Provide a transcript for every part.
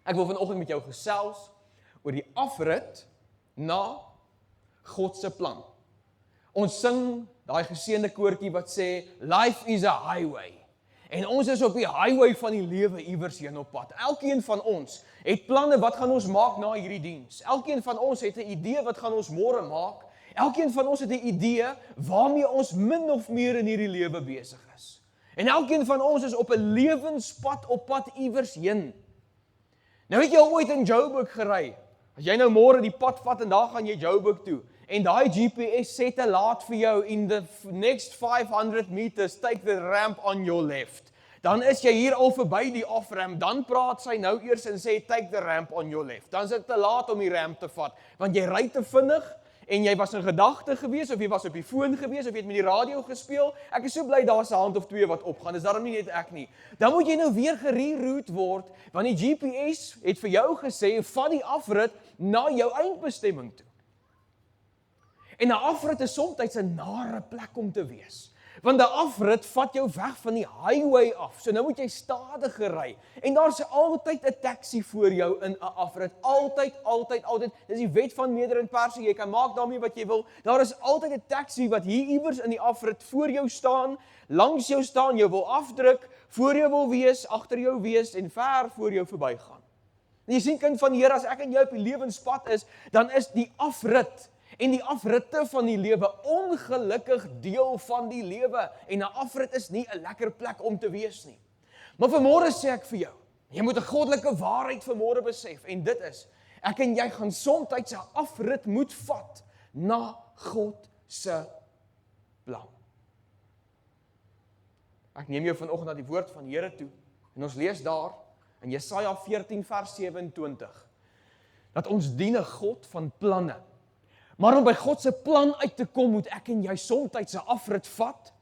Ek wil vanoggend met jou gesels oor die afrit na God se plan. Ons sing daai geseënde koortjie wat sê, life is a highway. En ons is op die highway van die lewe iewers heen op pad. Elkeen van ons het planne wat gaan ons maak na hierdie diens. Elkeen van ons het 'n idee wat gaan ons môre maak. Elkeen van ons het 'n idee waarmee ons min of meer in hierdie lewe besig is. En elkeen van ons is op 'n lewenspad op pad iewers heen. Nou het jy al ooit in Joburg gery? As jy nou môre die pad vat en daar gaan jy Joburg toe. En daai GPS sê te laat vir jou, in the next 500 meters, take the ramp on your left. Dan is jy hier al verby die off-ramp, dan praat sy nou eers en sê, take the ramp on your left. Dan is dit te laat om die ramp te vat, want jy ry te vinnig, en jy was in gedagte gewees, of jy was op die foon gewees, of jy het met die radio gespeel. Ek is so bly daar is 'n hand of twee wat opgaan, dis daarom nie net ek nie. Dan moet jy nou weer gereroute word, want die GPS het vir jou gesê, vat die afrit na jou eindbestemming toe. En 'n afrit is soms 'n nare plek om te wees. Want 'n afrit vat jou weg van die highway af. So nou moet jy stadiger ry. En daar's altyd 'n taxi voor jou in 'n afrit. Altyd. Dis die wet van meerder en perse. Jy kan maak daarmee wat jy wil. Daar is altyd 'n taxi wat hier iewers in die afrit voor jou staan, langs jou staan, jou wil afdruk, voor jou wil wees, agter jou wees en ver voor jou verbygaan. En jy sien, kind van die Here, as ek en jy op die lewenspad is, dan is die afrit en die afritte van die lewe ongelukkig deel van die lewe. En 'n afrit is nie 'n lekker plek om te wees nie. Maar vanmôre sê ek vir jou, jy moet 'n goddelike waarheid vanmôre besef. En dit is, ek en jy gaan soms 'n afrit moet vat na God se plan. Ek neem jou vanoggend na die woord van die Here toe. En ons lees daar in Jesaja 14 vers 27. Dat ons dien 'n God van planne. Maar om by God se plan uit te kom, moet ek en jy soms 'n afrit vat,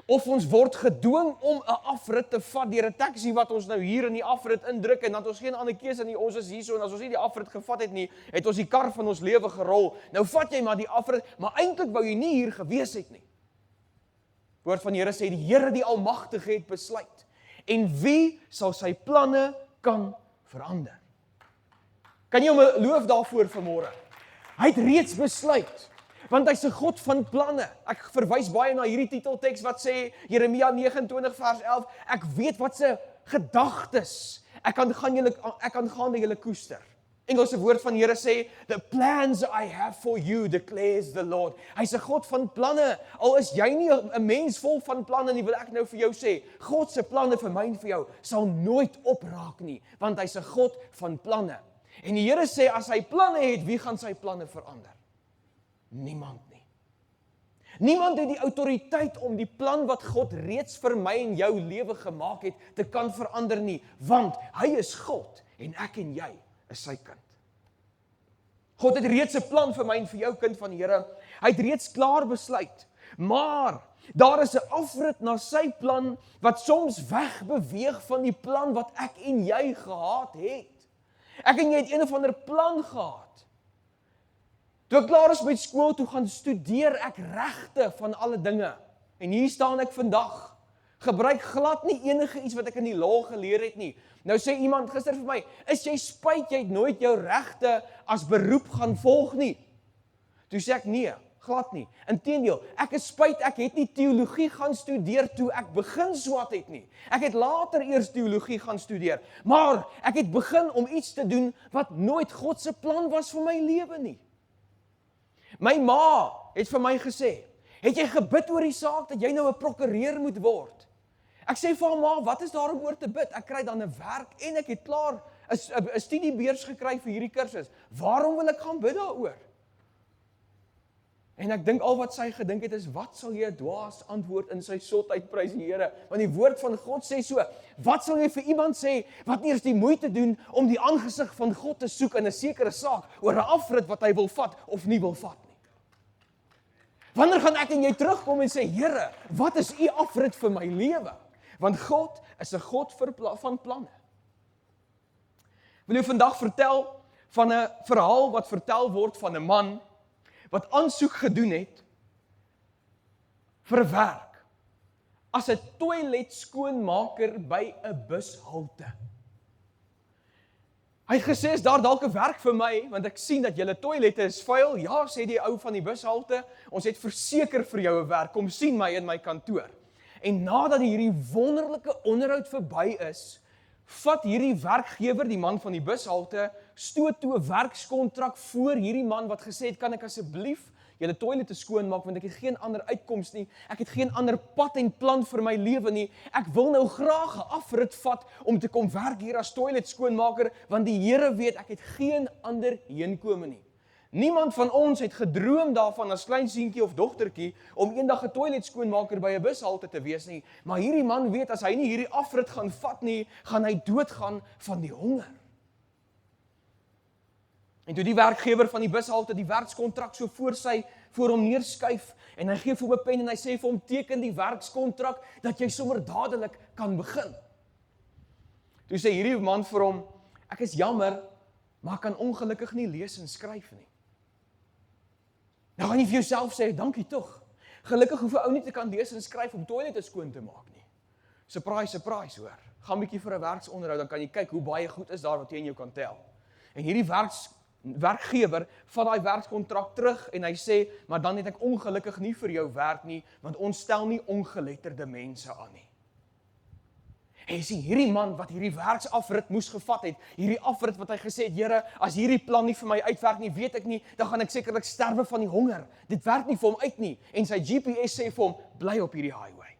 of ons word gedwing om 'n afrit te vat deur 'n taxi wat ons nou hier in die afrit indruk, en dat ons geen ander keuse nie, ons is hierso, en as ons nie die afrit gevat het nie, het ons die kar van ons lewe gerol. Nou vat jy maar die afrit, maar eintlik wou jy nie hier gewees het nie. Woord van die Here sê, die Here die Almagtige het besluit, en wie sal sy planne kan verander? Kan jy hom loof daarvoor vanmôre? Hy het reeds besluit, want hy's 'n God van planne. Ek verwys baie na hierdie titelteks wat sê, Jeremia 29 vers 11, ek weet wat se gedagtes, ek kan gaan julle koester. Engelse woord van die Here sê, the plans I have for you, declares the Lord. Hy's 'n God van planne. Al is jy nie 'n mens vol van planne nie, wil ek nou vir jou sê, God se planne vir my en vir jou sal nooit opraak nie, want hy's 'n God van planne. En die Here sê, as hy planne het, wie gaan sy planne verander? Niemand nie. Niemand het die autoriteit om die plan wat God reeds vir my en jou lewe gemaak het, te kan verander nie, want hy is God, en ek en jy is sy kind. God het reeds 'n plan vir my en vir jou, kind van die Here. Hy het reeds klaar besluit, maar daar is 'n afrit na sy plan, wat soms wegbeweeg van die plan wat ek en jy gehad het. Ek en jy het een of ander plan gehad. Toe ek klaar is met skool, toe gaan studeer ek regte van alle dinge. En hier staan ek vandag. Gebruik glad nie enige iets wat ek in die law geleer het nie. Nou sê iemand gister vir my, is jy spyt jy het nooit jou regte as beroep gaan volg nie? Toe sê ek nee, glad nie. Inteendeel, ek is spyt ek het nie teologie gaan studeer toe ek begin swat het nie. Ek het later eers teologie gaan studeer, maar ek het begin om iets te doen wat nooit God se plan was vir my lewe nie. My ma het vir my gesê, het jy gebid oor die saak dat jy nou 'n prokureur moet word? Ek sê vir haar, ma, wat is daar om oor te bid? Ek kry dan 'n werk en ek het klaar 'n studiebeurs gekry vir hierdie kursus. Waarom wil ek gaan bid daaroor? En ek dink al wat sy gedink het is, wat sal jy 'n dwaas antwoord in sy sotheid, prys die Here? Want die woord van God sê so, wat sal jy vir iemand sê wat nie eers die moeite doen om die aangesig van God te soek in 'n sekere saak oor 'n afrit wat hy wil vat of nie wil vat nie? Wanneer gaan ek en jy terugkom en sê, Here, wat is u afrit vir my lewe? Want God is 'n God van planne. Wil jou vandag vertel van 'n verhaal wat vertel word van 'n man wat aansoek gedoen het vir werk as 'n toilet skoonmaker by 'n bushalte. Hy het gesê, is daar dalk 'n werk vir my, want ek sien dat julle toilette is vuil. Ja, sê die ou van die bushalte, ons het verseker vir jou 'n werk, kom sien my in my kantoor. En nadat hierdie wonderlike onderhoud verby is, vat hierdie werkgewer, die man van die bushalte, stoot toe 'n werkskontrak voor hierdie man wat gesê het, kan ek asseblief julle toilette skoonmaak, want ek het geen ander uitkoms nie, ek het geen ander pad en plan vir my lewe nie, ek wil nou graag 'n afrit vat om te kom werk hier as toilet skoonmaker, want die Here weet, ek het geen ander heenkome nie. Niemand van ons het gedroom daarvan as klein seentjie of dogtertjie om eendag 'n toilet skoonmaker by 'n bushalte te wees nie, maar hierdie man weet as hy nie hierdie afrit gaan vat nie, gaan hy doodgaan van die honger. En toe die werkgewer van die bushalte die werkskontrak so voor hom neerskuif en hy gee vir hom 'n pen en hy sê vir hom teken die werkskontrak dat jy sommer dadelik kan begin. Toe sê hierdie man vir hom, ek is jammer, maar ek kan ongelukkig nie lees en skryf nie. Nou gaan jy vir jouself sê, dankie tog. Gelukkig hoef 'n ou nie te kan lees en skryf om toilette skoon te maak nie. Surprise, surprise hoor. Gaan bietjie vir 'n werksonderhoud, dan kan jy kyk hoe baie goed is daar wat jy in jou kan tel. En hierdie werkgewer vat daai werkskontrak terug en hy sê, maar dan het ek ongelukkig nie vir jou werk nie, want ons stel nie ongeletterde mense aan nie. En jy sien, hierdie man wat hierdie werksafrit moes gevat het, hierdie afrit wat hy gesê het, Here, as hierdie plan nie vir my uitwerk nie, weet ek nie, dan gaan ek sekerlik sterwe van die honger. Dit werk nie vir hom uit nie. En sy GPS sê vir hom, bly op hierdie highway.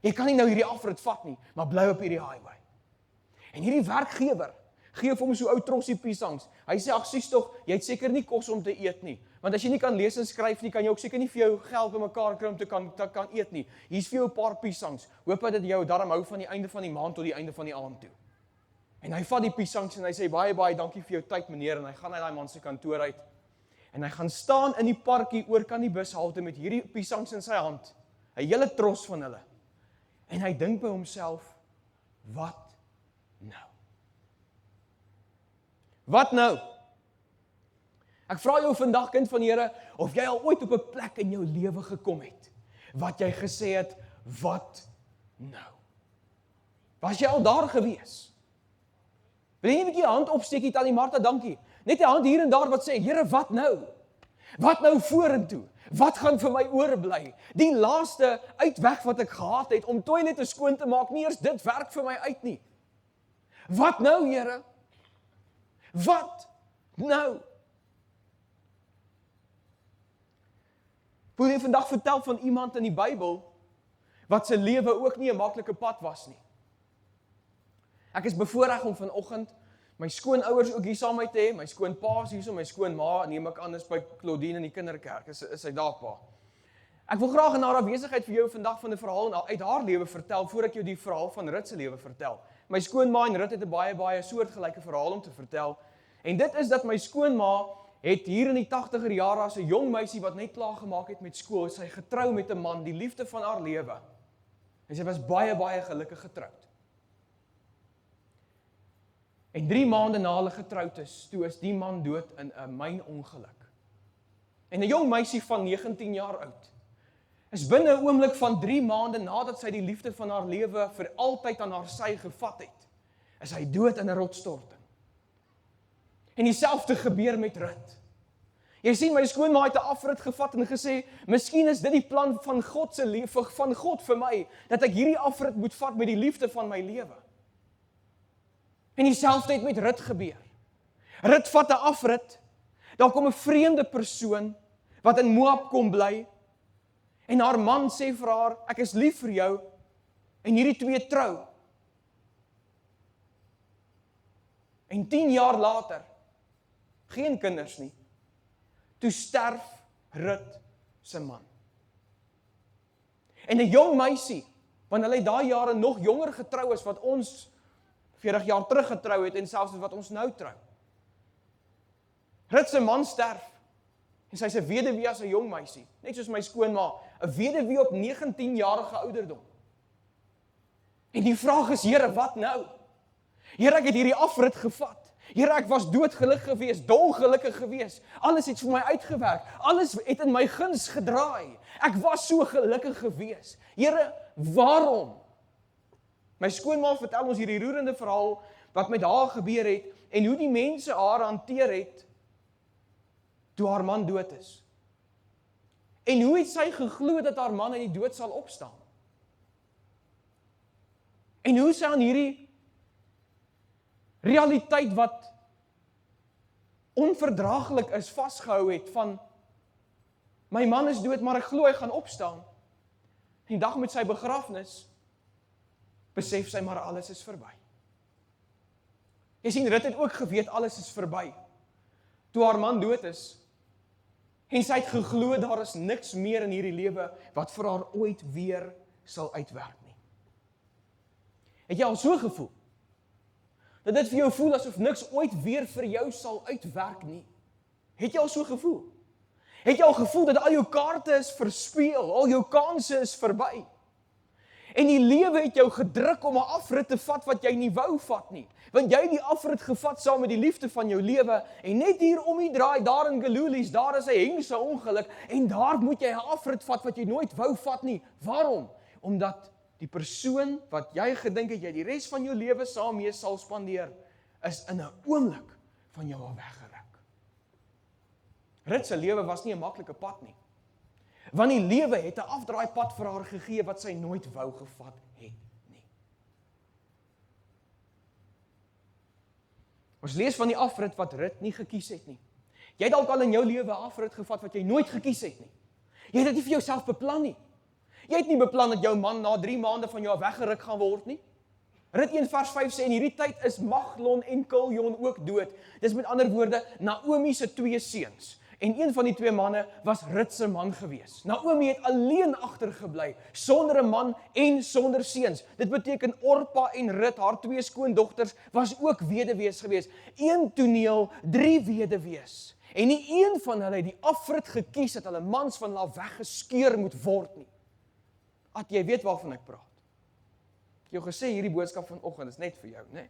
Jy kan nie nou hierdie afrit vat nie, maar bly op hierdie highway. En hierdie werkgewer gee vir hom so ou trossie piesangs. Hy sê, ag sies tog, jy het seker nie kos om te eet nie. Want as jy nie kan lees en skryf nie, kan jy ook seker nie vir jou geld bymekaar kry om te kan eet nie. Hier's vir jou 'n paar piesangs. Hoop dat dit jou darm hou van die einde van die maand tot die einde van die aand toe. En hy vat die piesangs en hy sê, baie dankie vir jou tyd meneer, en hy gaan uit daai man se kantoor uit. En hy gaan staan in die parkie oor kan die bushalte met hierdie piesangs in sy hand. 'n Hele tros van hulle. En hy dink by homself, wat nou? Wat nou? Ek vra jou vandag, kind van die Here, of jy al ooit op 'n plek in jou lewe gekom het, wat jy gesê het, wat nou? Was jy al daar gewees? Wil jy nie 'n bietjie hand opsteek, Tannie Martha, dankie. Net 'n hand hier en daar wat sê, Here, wat nou? Wat nou vorentoe? Wat gaan vir my oorbly? Die laaste uitweg wat ek gehad het, om toilette skoon te maak, nie eers dit werk vir my uit nie. Wat nou, Here? Wat nou? Wil jy vandag vertel van iemand in die Bybel wat se lewe ook nie 'n maklike pad was nie. Ek is bevoorreg om vanoggend my skoonouers ook hier saam met te hê, my skoonpa is hier, my skoonma, neem ek aan is by Claudine in die kinderkerk, is hy daar pa. Ek wil graag in haar afwesigheid vir jou vandag van 'n verhaal uit haar lewe vertel, voor ek jou die verhaal van Rut se lewe vertel. My skoonma en Rut het 'n baie soortgelyke verhaal om te vertel, en dit is dat my skoonma het hier in die 80er jare as 'n jong meisie wat net klaar gemaak het met skool, sy getrou met 'n man, die liefde van haar lewe. En sy was baie gelukkig getroud. En 3 maande na hulle getroud is, toe is die man dood in 'n mynongeluk. En 'n jong meisie van 19 jaar oud is binne 'n oomblik van 3 maande nadat sy die liefde van haar lewe vir altyd aan haar sy gevat het, is hy dood in 'n rotsstorting. En dieselfde gebeur met Rut. Jy sien, my skoonma het 'n afrit gevat en gesê, miskien is dit die plan van God se lewe, van God vir my, dat ek hierdie afrit moet vat met die liefde van my lewe. En dieselfde het met Rut gebeur. Rut vat 'n afrit, daar kom 'n vreemde persoon wat in Moab kom bly, en haar man sê vir haar, ek is lief vir jou, en hierdie twee trou. En 10 jaar later, geen kinders nie, toe sterf Rut se man. En 'n jong meisie, want hulle het daai jare nog jonger getrou as wat ons 40 jaar terug getrou het, en selfs wat ons nou trou. Rut se man sterf, en sy's 'n weduwee as 'n jong meisie, net soos my skoonma, 'n weduwee op 19-jarige ouderdom. En die vraag is, Here, wat nou? Here, ek het hierdie afrit gevat. Here, ek was doodgelukkig gewees, dolgelukkig gewees. Alles het vir my uitgewerk. Alles het in my guns gedraai. Ek was so gelukkig gewees. Here, waarom? My skoonma vertel ons hierdie roerende verhaal, wat met haar gebeur het, en hoe die mense haar hanteer het, toe haar man dood is. En hoe het sy geglo dat haar man uit die dood sal opstaan? En hoe sy aan hierdie realiteit wat onverdraaglik is, vasgehou het van, my man is dood, maar ek glo hy gaan opstaan. En die dag met sy begrafnis, besef sy maar alles is verby. Jy sien, Rut het ook geweet alles is verby. Toe haar man dood is, en sy het geglo daar is niks meer in hierdie lewe wat vir haar ooit weer sal uitwerk nie. Het jy al so gevoel? Dat dit vir jou voel asof niks ooit weer vir jou sal uitwerk nie? Het jy al so gevoel? Het jy al gevoel dat al jou kaarte is verspeel, al jou kanse is verby? En die lewe het jou gedruk om 'n afrit te vat wat jy nie wou vat nie. Want jy het die afrit gevat saam met die liefde van jou lewe, en net hier om die draai, daar in Gelulies, daar is 'n hengse ongeluk, en daar moet jy 'n afrit vat wat jy nooit wou vat nie. Waarom? Omdat die persoon wat jy gedink het jy die res van jou lewe saam mee sal spandeer, is in 'n oomblik van jou al weggeruk. Rut se lewe was nie 'n maklike pad nie. Want die lewe het 'n afdraaipad vir haar gegee wat sy nooit wou gevat het nie. Ons lees van die afrit wat Rut nie gekies het nie. Jy het dalk al in jou lewe 'n afrit gevat wat jy nooit gekies het nie. Jy het dit nie vir jouself beplan nie. Jy het nie beplan dat jou man na 3 maande van jou weggeruk gaan word nie. Rut 1 vers 5 sê, in hierdie tyd is Maglon en Kiljon ook dood. Dis met ander woorde, Naomi se 2 seuns. En een van die 2 manne was Rut se man gewees. Naomi het alleen agtergebly, sonder 'n man en sonder seuns. Dit beteken Orpa en Rut, haar 2 skoondogters, was ook weduwees gewees. 1 toneel, 3 weduwees. En nie een van hulle het die afrit gekies dat hulle mans van hulle weggeskeur moet word nie. At jy weet waarvan ek praat. Ek het jou gesê hierdie boodskap vanoggend is net vir jou, né?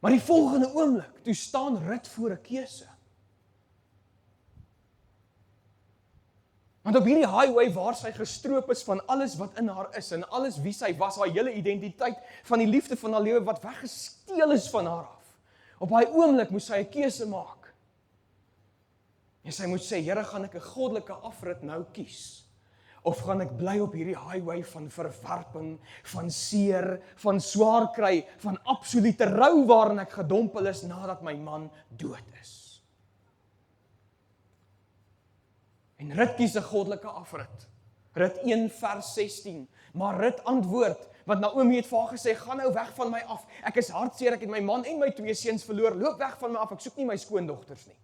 Maar die volgende oomblik, toe staan Rut voor 'n keuse. Want op hierdie highway waar sy gestroop is van alles wat in haar is en alles wie sy was, haar hele identiteit van die liefde van haar lewe wat weggesteel is van haar af. Op daai oomblik moes sy 'n keuse maak. En sy moet sê, Here, gaan ek 'n goddelike afrit nou kies? Of gaan ek bly op hierdie highway van verwerping, van seer, van swaar kry, van absolute rou waarin ek gedompel is nadat my man dood is? En Rut kies 'n goddelike afrit. Rut 1 vers 16. Maar Rut antwoord, want Naomi het vir haar gesê, gaan nou weg van my af. Ek is hartseer, ek het my man en my 2 seuns verloor. Loop weg van my af, ek soek nie my skoondogters nie.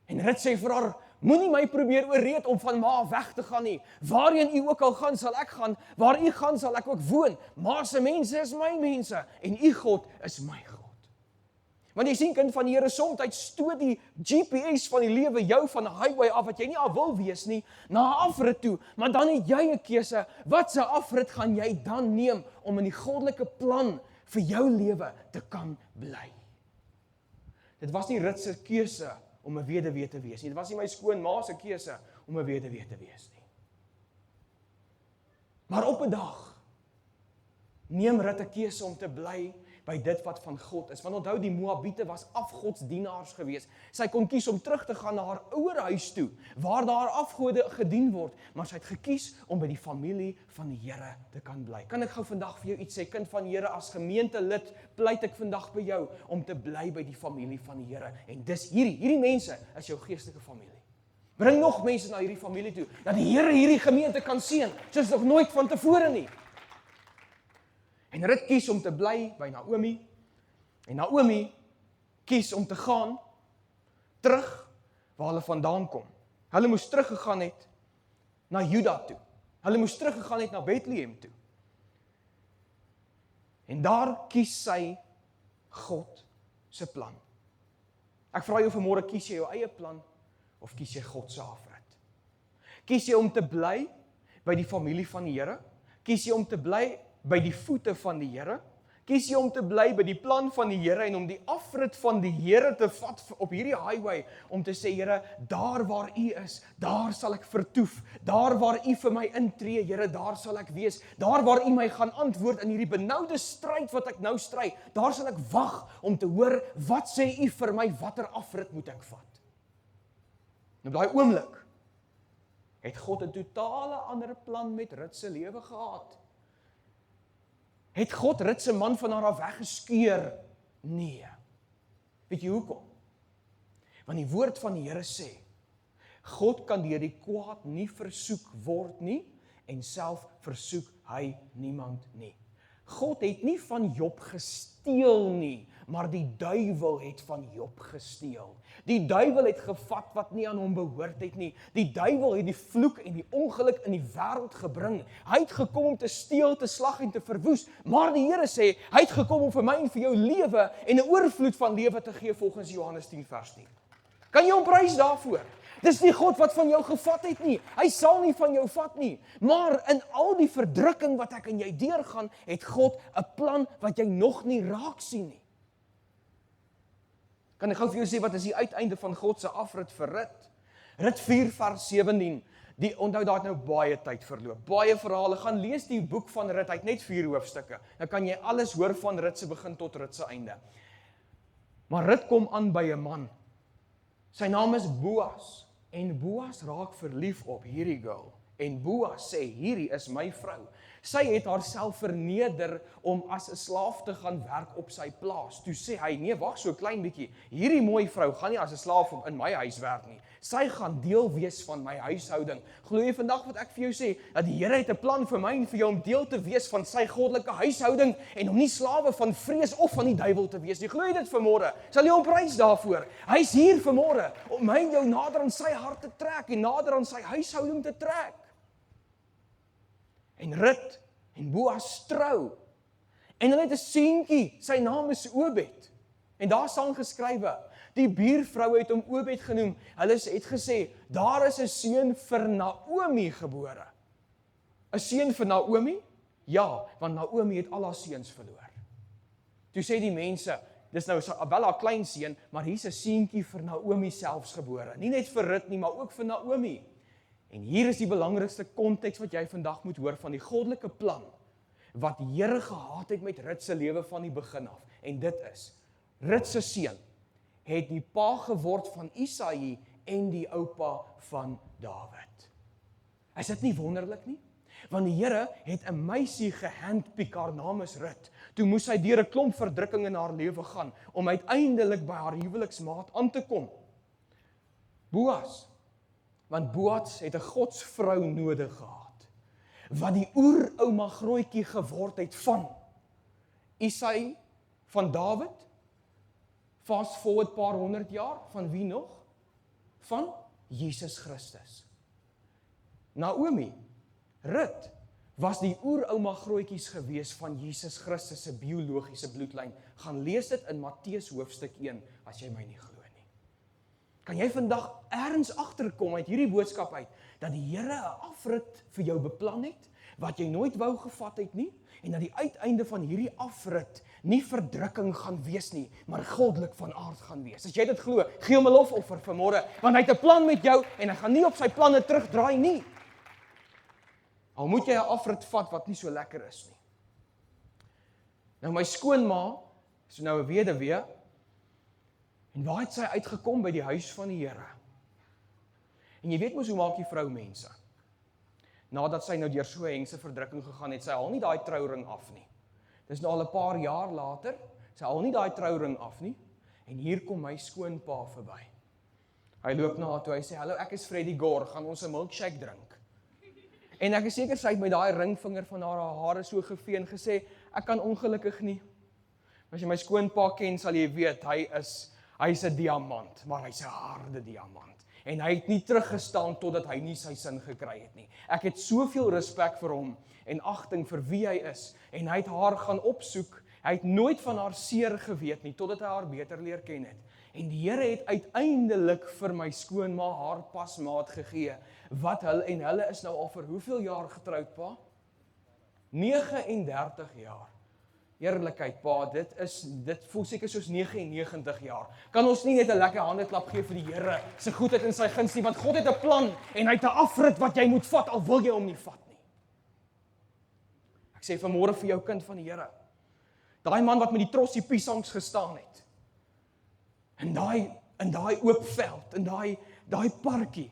En Rut sê vir haar, moenie my probeer oorreed om van ma weg te gaan nie. Waarheen u ook al gaan, sal ek gaan. Waar u gaan, sal ek ook woon. Ma se mense is my mense en u God is my God. Want jy sien, kind van die Here, soms stoot die GPS van die lewe jou van 'n highway af wat jy nie al wil wees nie, na 'n afrit toe. Maar dan het jy 'n keuse. Wat se afrit gaan jy dan neem om in die goddelike plan vir jou lewe te kan bly? Dit was nie Rut se keuse om 'n weduwee te wees nie. Dit was nie my skoonma se keuse om 'n weduwee te wees nie. Maar op 'n dag neem Rut 'n keuse om te bly by dit wat van God is. Want onthou, die Moabiete was afgodsdienaars gewees. Sy kon kies om terug te gaan na haar ouer huis toe, waar daar afgode gedien word, maar sy het gekies om by die familie van die Here te kan bly. Kan ek gou vandag vir jou iets sê, kind van die Here, as gemeentelid, pleit ek vandag by jou om te bly by die familie van die Here. En dis hierdie mense is jou geestelike familie. Bring nog mense na hierdie familie toe, dat die Here hierdie gemeente kan seën, soos nog nooit van tevore nie. En Rut kies om te bly by Naomi, en Naomi kies om te gaan terug waar hulle vandaan kom. Hulle moes teruggegaan het na Juda toe. Hulle moes teruggegaan het na Bethlehem toe. En daar kies sy God se plan. Ek vra jou vanmôre, kies jy jou eie plan of kies jy God se afrit? Kies jy om te bly by die familie van die Here? Kies jy om te bly by die voete van die Here? Kies jy om te bly by die plan van die Here en om die afrit van die Here te vat op hierdie highway om te sê, Here, daar waar U is, daar sal ek vertoef. Daar waar U vir my intree, Here, daar sal ek wees. Daar waar U my gaan antwoord in hierdie benoude stryd wat ek nou stry, daar sal ek wag om te hoor, wat sê U vir my, watter afrit moet ek vat? En op daai oomblik het God 'n totale ander plan met Rut se lewe gehad. Het God Rut se man van haar af weggeskeur? Nee. Weet jy hoekom? Want die woord van die Here sê, God kan deur die kwaad nie versoek word nie, en self versoek hy niemand nie. God het nie van Job gesteel nie, maar die duiwel het van Job gesteel. Die duiwel het gevat wat nie aan hom behoort het nie. Die duiwel het die vloek en die ongeluk in die wêreld gebring. Hy het gekom om te steel, te slag en te verwoes, maar die Here sê, hy het gekom om vir my en vir jou lewe en 'n oorvloed van lewe te gee volgens Johannes 10 vers 10. Kan jy hom prys daarvoor? Dis nie God wat van jou gevat het nie. Hy sal nie van jou vat nie. Maar in al die verdrukking wat ek en jy deurgaan, het God 'n plan wat jy nog nie raak sien nie. Kan ek gou vir jou sê wat is die uiteinde van God se afrit vir Rut? Rut 4 vers 17. Onthou daar het nou baie tyd verloop. Baie verhale. Gaan lees die boek van Rut. Hy het net 4 hoofstukke. Dan kan jy alles hoor van Rut se begin tot Rut se einde. Maar Rut kom aan by 'n man. Sy naam is Boas. En Boas raak verlief op hierdie girl. En Boas sê, hierdie is my vrou. Sy het haarself verneder om as 'n slaaf te gaan werk op sy plaas. Toe sê hy, nee, wag so 'n klein bietjie. Hierdie mooi vrou gaan nie as 'n slaaf in my huis werk nie. Sy gaan deel wees van my huishouding. Glo jy vandag wat ek vir jou sê, dat die Here het 'n plan vir my en vir jou om deel te wees van sy goddelike huishouding en om nie slawe van vrees of van die duiwel te wees nie. Glo jy dit vanmôre? Sal jy hom prys daarvoor? Hy's hier vanmôre om my en jou nader aan sy hart te trek en nader aan sy huishouding te trek. En Rut en Boas trou. En hulle het 'n seentjie, sy naam is Obed. En daar staan geskrywe, die buurvrou het hom Obed genoem. Hulle het gesê, daar is 'n seun vir Naomi gebore. 'n Seun vir Naomi? Ja, want Naomi het al haar seuns verloor. Toe sê die mense, dis nou wel haar klein seun, maar hier's 'n seentjie vir Naomi selfs gebore. Nie net vir Rut nie, maar ook vir Naomi. En hier is die belangrikste konteks wat jy vandag moet hoor van die goddelike plan wat die Here gehad het met Rut se lewe van die begin af. En dit is, Rut se seun het die pa geword van Isaï en die oupa van Dawid. Is dit nie wonderlik nie? Want die Here het 'n meisie gehandpick, haar naam is Rut. Toe moes sy deur 'n klomp verdrukking in haar lewe gaan om uiteindelik by haar huweliksmaat aan te kom. Boas. Want Boas het 'n godsvrou nodig gehad, wat die oerouma grootjie geword het van Isaï, van Dawid, fast forward paar 100 jaar, van wie nog? Van Jesus Christus. Naomi, Rut, was die oerouma grootjies gewees van Jesus Christus se biologiese bloedlyn. Gaan lees dit in Matteus hoofstuk 1, as jy my nie glo. Kan jy vandag ergens agterkom uit hierdie boodskap uit, dat die Here 'n afrit vir jou beplan het, wat jy nooit wou gevat het nie, en dat die uiteinde van hierdie afrit nie verdrukking gaan wees nie, maar goddelik van aard gaan wees. As jy dit glo, gee hom 'n lofoffer vanmôre, want hy het 'n plan met jou, en hy gaan nie op sy planne terugdraai nie. Al moet jy 'n afrit vat wat nie so lekker is nie. Nou my skoonma, is nou 'n weduwee, en waar het sy uitgekom? By die huis van die Here. En jy weet mos hoe maak die vrou mense. Nadat sy nou deur so 'n hengse verdrukking gegaan het, sy haal nie daai trouring af nie. Dis nou al 'n paar jaar later, sy haal nie daai trouring af nie, en hier kom my skoonpa verby. Hy loop na haar toe, hy sê, hallo, ek is Freddie Gore, gaan ons 'n milkshake drink? En ek is seker sy het met daai ringvinger van haar hare so gevee en gesê, ek kan ongelukkig nie. As jy my skoonpa ken, sal jy weet, hy's 'n diamant, maar hy's 'n harde diamant. En hy het nie teruggestaan totdat hy nie sy sin gekry het nie. Ek het soveel respek vir hom en agting vir wie hy is. En hy het haar gaan opsoek. Hy het nooit van haar seer geweet nie, totdat hy haar beter leer ken het. En die Here het uiteindelik vir my skoonma haar pasmaat gegee. En hulle is nou al vir hoeveel jaar getroud, pa? 39 jaar. Heerlikheid, Pa, dit voel seker soos 99 jaar. Kan ons nie net 'n lekker handeklap gee vir die Here se goedheid en sy guns nie, want God het 'n plan en hy het 'n afrit wat jy moet vat, al wil jy hom nie vat nie. Ek sê vanmôre vir jou kind van die Here, daai man wat met die trossie piesangs gestaan het, in daai oop veld, in daai parkie,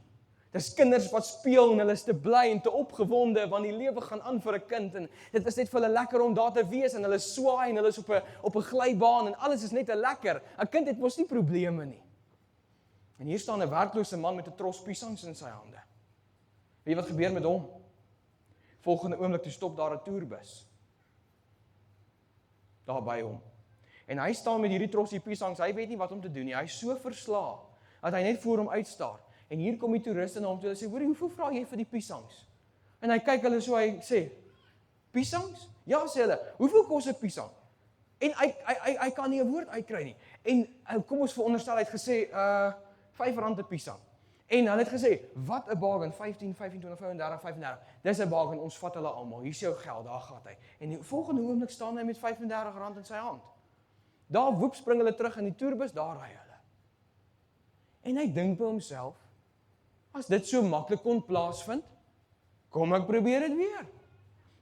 dis kinders wat speel en hulle is te bly en te opgewonde want die lewe gaan aan vir 'n kind en dit is net vir hulle lekker om daar te wees en hulle swaai en hulle is op 'n glybaan en alles is net 'n lekker. 'n Kind het mos nie probleme nie. En hier staan 'n werklose man met 'n tros piesangs in sy hande. Weet jy wat gebeur met hom? Volgende oomblik toe stop daar 'n toerbus daar by hom. En hy staan met hierdie trossie piesangs, hy weet nie wat om te doen nie. Hy is so verslae dat hy net voor hom uitstaar. En hier kom die toeriste na hom toe en sê, "Hoorie, hoeveel vra jy vir die piesangs?" En hy kyk hulle so, hy sê, "Piesangs?" Ja, sê hulle. "Hoeveel kos 'n piesang?" En hy kan nie 'n woord uitkry nie. En kom ons veronderstel hy het gesê, R5 'n piesang. En hulle het gesê, "Wat 'n bargain, 15, 25, 35, 35. Dis 'n bargain, ons vat hulle almal. Hier is jou geld, daar gaan hy." En die volgende oomblik staan hy met R35 in sy hand. Daar woep spring hulle terug in die toerbus, daar ry hulle. En hy dink by homself, as dit so maklik kon plaasvind, kom ek probeer dit weer.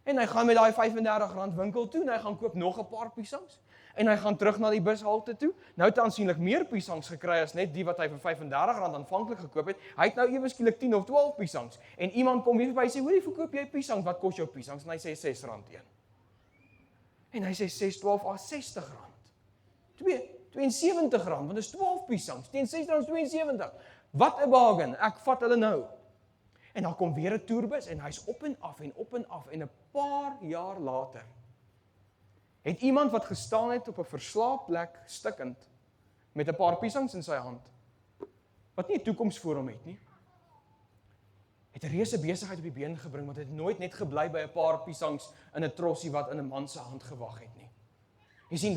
En hy gaan met daai R35 winkel toe en hy gaan koop nog 'n paar piesangs. En hy gaan terug na die bushalte toe. Nou het hy aansienlik meer piesangs gekry as net die wat hy vir R35 aanvanklik gekoop het. Hy het nou ewe skielik 10 of 12 piesangs. En iemand kom weer verby en sê, "Hoorie, verkoop jy piesangs? Wat kos jou piesangs?" En hy sê R6 een. En hy sê 6, 12, R60. R72, want dit is 12 piesangs, teen R6,72. Wat 'n bargain, ek vat hulle nou. En dan kom weer 'n toerbus en hy's op en af en op en af en 'n paar jaar later het iemand wat gestaan het op 'n verslaap plek, stikkend, met 'n paar piesangs in sy hand, wat nie 'n toekoms voor hom het nie, het 'n reuse besigheid op die been gebring, want het nooit net gebly by 'n paar piesangs in 'n trossie wat in 'n man se hand gewag het nie. Jy sien,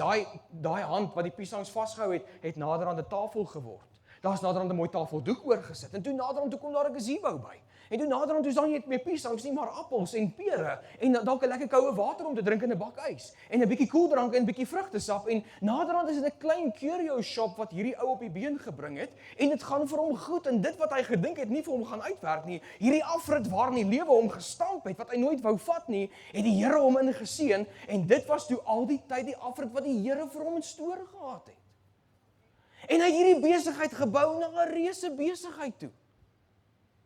daai hand wat die piesangs vasgehou het nader aan 'n tafel geword. Daar's naderhand 'n mooi tafeldoek oorgesit. En toe naderhand toe kom daar 'n gazebo by. En toe naderhand toe staan jy met piesangs, nie maar appels en pere en dalk 'n lekker koue water om te drink in 'n bak ys en 'n bietjie koeldrank en 'n bietjie vrugtesap en naderhand is dit 'n klein curio shop wat hierdie ou op die been gebring het en dit gaan vir hom goed en dit wat hy gedink het nie vir hom gaan uitwerk nie. Hierdie afrit waarin die lewe hom gestamp het wat hy nooit wou vat nie, het die Here hom ingeseën en dit was toe al die tyd die afrit wat die Here vir hom in store gehad het. En hy het hierdie besigheid gebou na 'n reuse besigheid toe.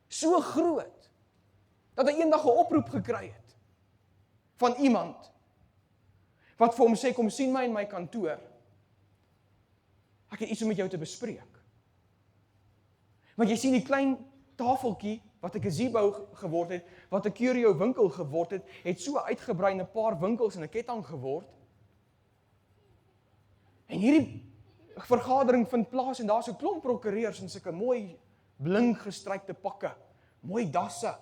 So groot, dat hy eendag 'n oproep gekry het van iemand wat vir hom sê, "Kom sien my in my kantoor. Ek het iets om met jou te bespreek." Want jy sien die klein tafeltjie wat 'n gazebo geword het, wat 'n curio winkel geword het so uitgebrei in 'n paar winkels en 'n ketting geword. En hierdie vergadering vind plaas en daar's 'n klomp prokureurs in sulke mooi blink gestrykte pakke, mooi dasse,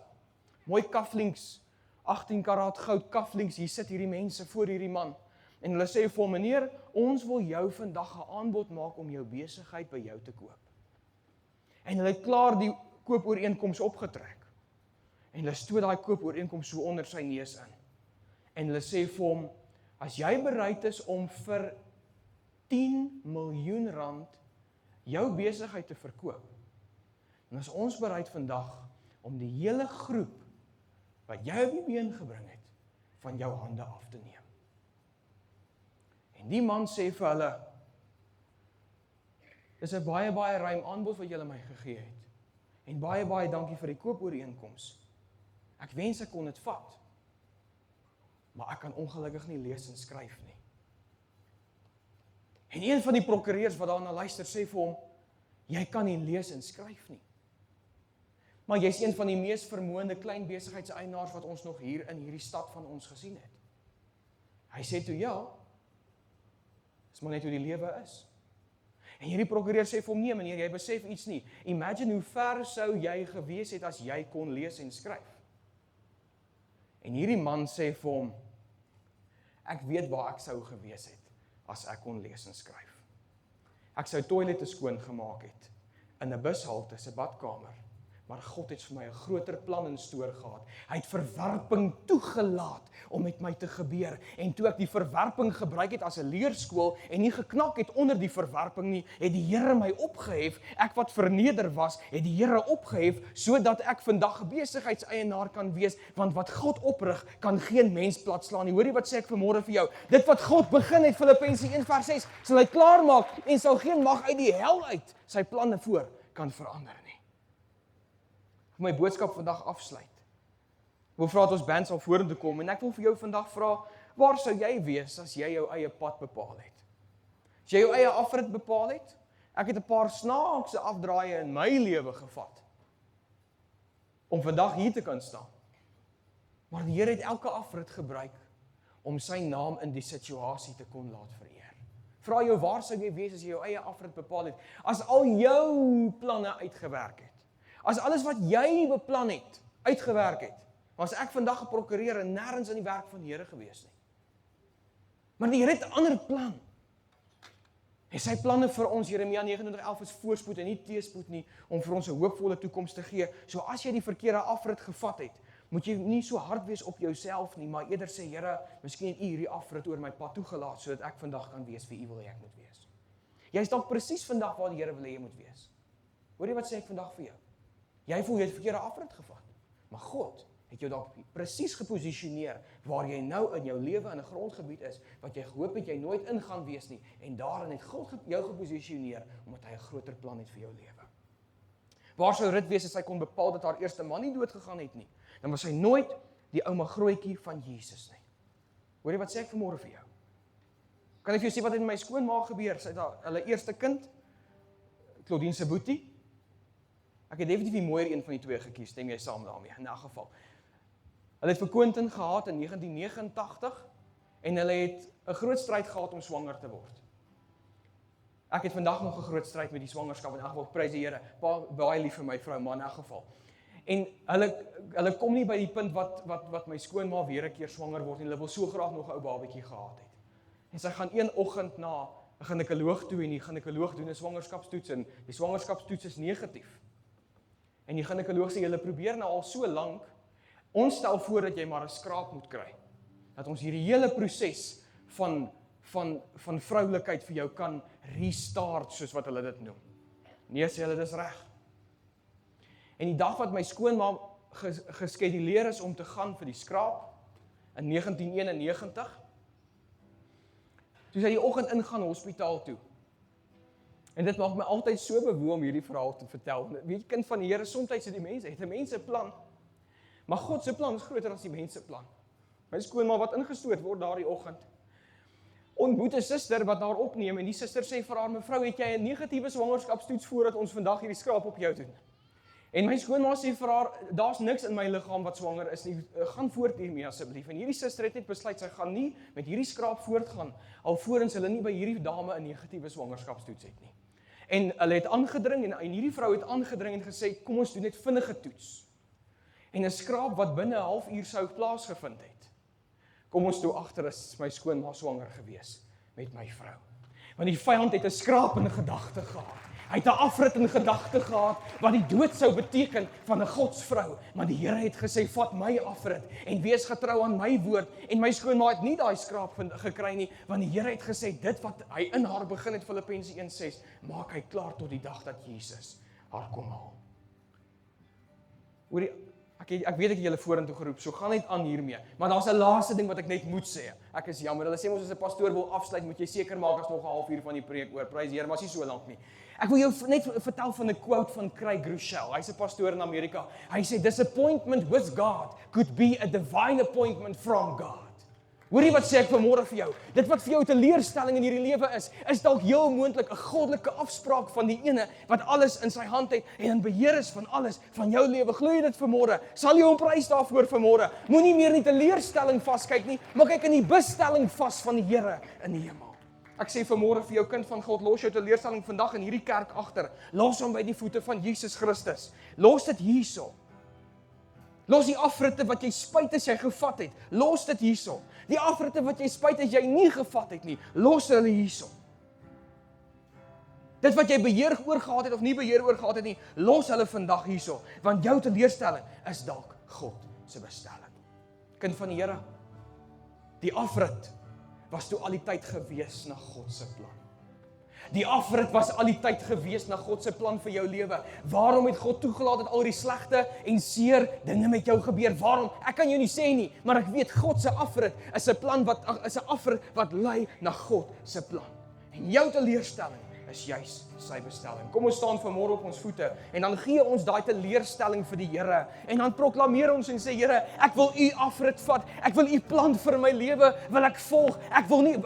mooi kaflinks, 18 karaat goud kaflinks. Hier sit hierdie mense voor hierdie man en hulle sê vir hom, "Meneer, ons wil jou vandag 'n aanbod maak om jou besigheid by jou te koop." En hulle het klaar die koopooreenkoms opgetrek. En hulle stoot daai koopooreenkoms so onder sy neus in. En hulle sê vir hom, "As jy bereid is om vir R10 miljoen jou besigheid te verkoop, dan is ons bereid vandag om die hele groep wat jy op die been gebring het, van jou hande af te neem." En die man sê vir hulle, "Dis 'n baie ruim aanbod wat julle my gegee het. En baie dankie vir die koopooreenkoms. Ek wens ek kon dit vat, maar ek kan ongelukkig nie lees en skryf nie." En een van die prokureurs wat daarna luister sê vir hom, "Jy kan nie lees en skryf nie. Maar jy's een van die mees vermoënde klein besigheidseienaars wat ons nog hier in hierdie stad van ons gesien het." Hy sê toe, "Ja, dis maar net hoe die lewe is." En hierdie prokureur sê vir hom, "Nee meneer, jy besef iets nie. Imagine hoe ver sou jy gewees het as jy kon lees en skryf." En hierdie man sê vir hom, "Ek weet waar ek sou gewees het as ek kon lees en skryf. Ek sou toilette skoon gemaak het in 'n bushalte se badkamer Maar God het vir my 'n groter plan in stoor gehad. Hy het verwerping toegelaat om met my te gebeur. En toe ek die verwerping gebruik het as 'n leerskool en nie geknak het onder die verwerping nie, het die Here my opgehef. Ek wat verneder was, het die Here opgehef sodat ek vandag 'n besigheidseienaar kan wees, want wat God oprig, kan geen mens platslaan nie. Hoorie wat sê ek vanmôre vir jou? Dit wat God begin het, Filippense 1:6, sal hy klaarmaak en sal geen mag uit die hel uit sy planne voor kan verander nie. My boodskap vandag afsluit. Ek wil vra dat ons band sal vorentoe kom en ek wil vir jou vandag vra, waar sou jy wees as jy jou eie pad bepaal het? As jy jou eie afrit bepaal het? Ek het 'n paar snaakse afdraaie in my lewe gevat om vandag hier te kan staan. Maar die Here het elke afrit gebruik om sy naam in die situasie te kon laat vereer. Vra jou, waar sou jy wees as jy jou eie afrit bepaal het? As al jou planne uitgewerk het. As alles wat jy beplan het, uitgewerk het, was ek vandag 'n prokureur en nêrens in die werk van die Here gewees nie. Maar die Here het 'n ander plan. En sy planne vir ons, Jeremia 29:11, is voorspoed en nie teëspoed nie, om vir ons 'n hoopvolle toekoms te gee. So as jy die verkeerde afrit gevat het, moet jy nie so hard wees op jouself nie, maar eerder sê, Here, miskien het U hierdie afrit oor my pad toegelaat, sodat ek vandag kan wees wie U wil hê ek moet wees. Jy is dalk presies vandag waar die Here wil hê jy moet wees. Hoor jy wat sê ek vandag vir jou? Jy voel jy het verkeerde afrit gevat, maar God het jou dalk presies geposisioneer waar jy nou in jou lewe in 'n grondgebied is, wat jy gehoop het jy nooit in gaan wees nie, en daarin het God jou geposisioneer, omdat hy 'n groter plan het vir jou lewe. Waar sou Rut wees as sy kon bepaal dat haar eerste man nie dood gegaan het nie? Dan was sy nooit die ouma grootjie van Jesus nie. Hoor jy wat sê ek vanmôre vir jou? Kan ek vir jou sê wat het met my skoonma gebeur? Sy het hulle eerste kind, Claudine se boetie. Ek het definitief die mooier een van die twee gekies, stem jy saam daarmee, in 'n geval. Hulle het vir Quentin gehad in 1989 en hulle het 'n groot stryd gehad om swanger te word. Ek het vandag nog 'n groot stryd met die swangerskap, in elk geval, prys die Here, baie lief vir my vrou, maar in elk geval. En hulle kom nie by die punt wat my skoonma weer 'n keer swanger word en hulle wil so graag nog 'n ou babatjie gehad het. En sy gaan een oggend na 'n ginekoloog toe en die ginekoloog doen 'n swangerskapstoets en die swangerskapstoets is negatief. En die ginekoloog sê, julle probeer nou al so lank, ons stel voor dat jy maar 'n skraap moet kry. Dat ons hierdie hele proses van vroulikheid vir jou kan restart, soos wat hulle dit noem. Nee, sê hulle, dis reg. En die dag wat my skoonma geskeduleer is om te gaan vir die skraap, in 1991, toe sy die oggend ingaan hospitaal toe. En dit maak my altyd so bewoe om hierdie verhaal te vertel. Weet jy, kind van die Here, soms het die mense, het 'n mens 'n plan, maar God se plan is groter as die mens se plan. My skoonma wat ingestoot word daardie oggend, ontmoet 'n suster wat haar opneem en die suster sê vir haar, mevrou, het jy 'n negatiewe swangerskapstoets voordat ons vandag hierdie skraap op jou doen? En my skoonma sê vir haar, daar's niks in my liggaam wat swanger is nie, gaan voort hiermee asseblief. En hierdie suster het net besluit, sy gaan nie met hierdie skraap voortgaan, alvorens hulle nie by hierdie dame 'n negatiewe swangerskapstoets het nie. En hulle het aangedring en hierdie vrou het aangedring en gesê, kom ons doen net vinnige toets. En 'n skraap wat binne 'n halfuur sou plaasgevind het. Kom ons toe agter is my skoonma swanger gewees met my vrou. Want die vyand het 'n skraap in gedagte gehad. Hy het 'n afrit in gedagte gehad wat die dood sou beteken van 'n godsvrou, maar die Here het gesê, vat my afrit en wees getrou aan my woord. En my skoonma het nie daai skraap gekry nie, want die Here het gesê, dit wat hy in haar begin het, Filippense 1:6, maak hy klaar tot die dag dat Jesus haar kom haal. Hoorie, ek weet ek het julle vorentoe geroep, so gaan net aan hiermee. Maar daar's 'n laaste ding wat ek net moet sê. Ek is jammer, hulle sê ons as 'n pastoor wil afsluit, moet jy seker maak as nog 'n halfuur van die preek oor. Prys die Here, maar is nie so lank nie. Ek wil jou net vertel van 'n quote van Craig Groeschel. Hy's 'n pastoor in Amerika. Hy sê, disappointment with God could be a divine appointment from God. Hoorie wat sê ek vanmôre vir jou? Dit wat vir jou 'n teleurstelling in hierdie lewe is dalk heel moontlik 'n goddelike afspraak van die ene wat alles in sy hand het en in beheer is van alles van jou lewe. Glo jy dit vanmôre? Sal jy hom prys daarvoor vanmôre? Moenie meer in die teleurstelling vaskyk nie, maar kyk in die bestelling vas van die Here in die hemel. Ek sê vanmôre vir jou, kind van God, los jou teleurstelling vandag in hierdie kerk agter. Los hom by die voete van Jesus Christus. Los dit hierso. Los die afritte wat jy spyt as jy gevat het. Los dit hierso. Die afritte wat jy spyt as jy nie gevat het nie. Los hulle hierso. Dit wat jy beheer oor gehad het of nie beheer oor gehad het nie, los hulle vandag hierso, want jou teleurstelling is dalk God se bestelling. Kind van die Here, die afrit was toe al die tyd gewees na God se plan. Die afrit was al die tyd gewees na God se plan vir jou lewe. Waarom het God toegelaat dat al die slegte en seer dinge met jou gebeur? Waarom? Ek kan jou nie sê nie, maar ek weet God se afrit is 'n afrit wat lei na God se plan. En jou teleurstelling is juis sy bestelling. Kom ons staan vanmôre op ons voete en dan gee ons daai teleurstelling vir die Here en dan proklameer ons en sê Here, ek wil u afrit vat. Ek wil u plan vir my lewe wil ek volg. Ek wil nie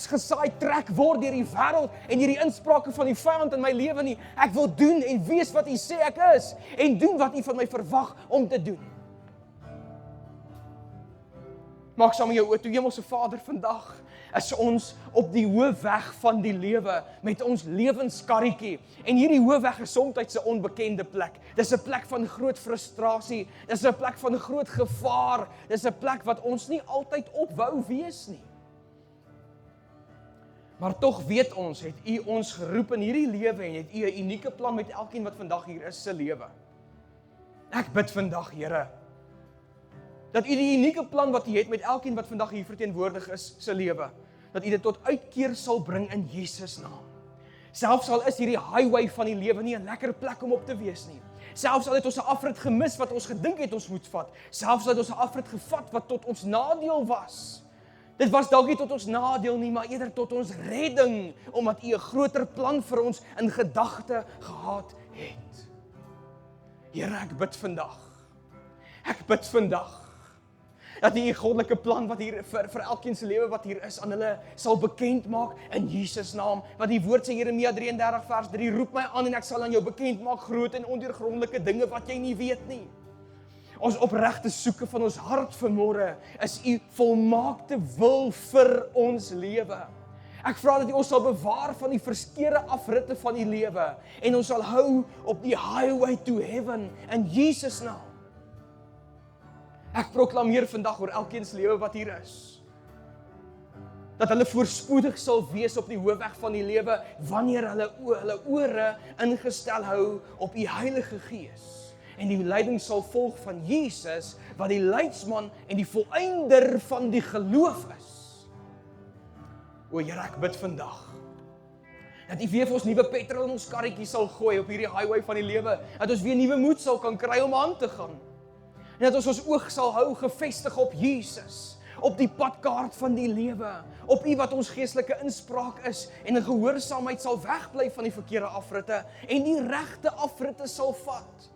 gesaai trek word deur die wêreld en hierdie insprake van die vyand in my lewe nie. Ek wil doen en wees wat u sê ek is en doen wat u van my verwag om te doen. Maak saam met jou oë toe, Hemelse Vader, vandag is ons op die hoofweg van die lewe met ons lewenskarretjie. En hierdie hoofweg is soms 'n onbekende plek. Dis 'n plek van groot frustrasie, dis 'n plek van groot gevaar, dis 'n plek wat ons nie altyd op wou wees nie. Maar tog weet ons, het u ons geroep in hierdie lewe en het u 'n unieke plan met elkeen wat vandag hier is se lewe. Ek bid vandag, Here, dat u die unieke plan wat u het met elkeen wat vandag hier verteenwoordig is se lewe, dat u dit tot uitkeer sal bring in Jesus naam. Selfs al is hierdie highway van die lewe nie 'n lekker plek om op te wees nie. Selfs al het ons 'n afrit gemis wat ons gedink het ons moet vat. Selfs al het ons 'n afrit gevat wat tot ons nadeel was. Dit was dalk nie tot ons nadeel nie, maar eerder tot ons redding, omdat u 'n groter plan vir ons in gedagte gehad het. Here, ek bid vandag. Ek bid vandag dat die goddelike plan wat hier vir elkeen se lewe wat hier is aan hulle sal bekend maak in Jesus naam. Want die woord sê Jeremia 33 vers 3, roep my aan en ek sal aan jou bekend maak groot en ondeurgrondelike dinge wat jy nie weet nie. Ons opregte soeke van ons hart vanmôre is u volmaakte wil vir ons lewe. Ek vra dat u ons sal bewaar van die verskeurde afritte van die lewe en ons sal hou op die highway to heaven in Jesus naam. Ek proklameer vandag oor elkeen se lewe wat hier is, dat hulle voorspoedig sal wees op die hoofweg van die lewe wanneer hulle ore ingestel hou op u Heilige Gees en die leiding sal volg van Jesus wat die leidsman en die volëinder van die geloof is. O Here, ek bid vandag dat u weer vir ons nuwe petrol in ons karretjie sal gooi op hierdie highway van die lewe, dat ons weer nuwe moed sal kan kry om aan te gaan. En dat ons oog sal hou gefestig op Jesus, op die padkaart van die lewe, op u wat ons geestelike inspraak is en in gehoorsaamheid sal wegbly van die verkeerde afritte en die regte afritte sal vat.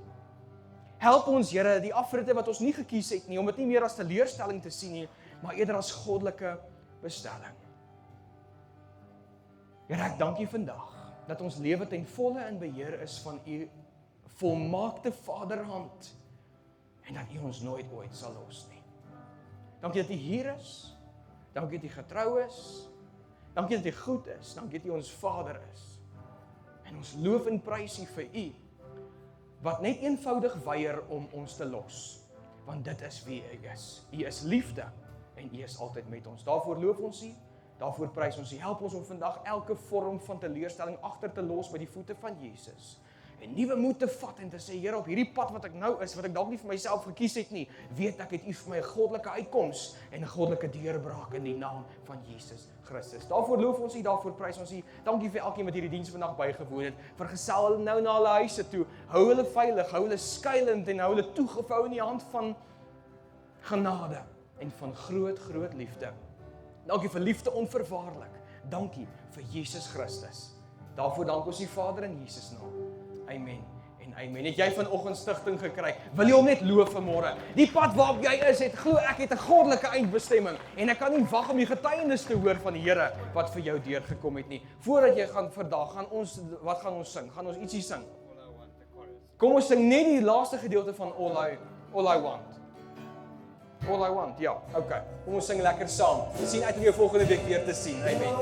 Help ons, Here, die afritte wat ons nie gekies het nie, om dit nie meer as teleurstelling te sien nie, maar eerder as goddelike bestelling. Here, ek dank u vandag dat ons lewe ten volle in beheer is van u volmaakte Vaderhand. En dat u ons nooit ooit sal los nie. Dankie dat u hier is. Dankie dat u getrou is. Dankie dat u goed is. Dankie dat u ons Vader is. En ons loof en prys u vir u, wat net eenvoudig weier om ons te los. Want dit is wie u is. U is liefde en u is altyd met ons. Daarvoor loof ons u. Daarvoor prys ons u. Help ons om vandag elke vorm van teleurstelling agter te los by die voete van Jesus. En nuwe moed te vat en te sê, Here, op hierdie pad wat ek nou is, wat ek dalk nie vir myself gekies het nie, weet ek het u vir my 'n goddelike uitkoms en 'n goddelike deurbraak in die naam van Jesus Christus. Daarvoor loof ons u, daarvoor prys ons u. Dankie vir elkeen wat hierdie diens vandag bygewoon het. Vergesel hulle nou na hulle huise toe. Hou hulle veilig, hou hulle skuilend en hou hulle toegevou in die hand van genade en van groot liefde. Dankie vir liefde onverwaarlik. Dankie vir Jesus Christus. Daarvoor dank ons u Vader in Jesus naam. Amen en amen. Het jy vanoggend stigting gekry? Wil jy hom net loof vanmôre? Die pad waarop jy is, glo ek het 'n goddelike eindbestemming en ek kan nie wag om die getuienis te hoor van die Here wat vir jou deurgekom het nie. Voordat jy gaan vandag, wat gaan ons sing? Gaan ons ietsie sing? Kom ons sing net die laaste gedeelte van All I Want. All I Want, ja, okay. Kom ons sing lekker saam. Sien uit om jou volgende week weer te sien. Amen.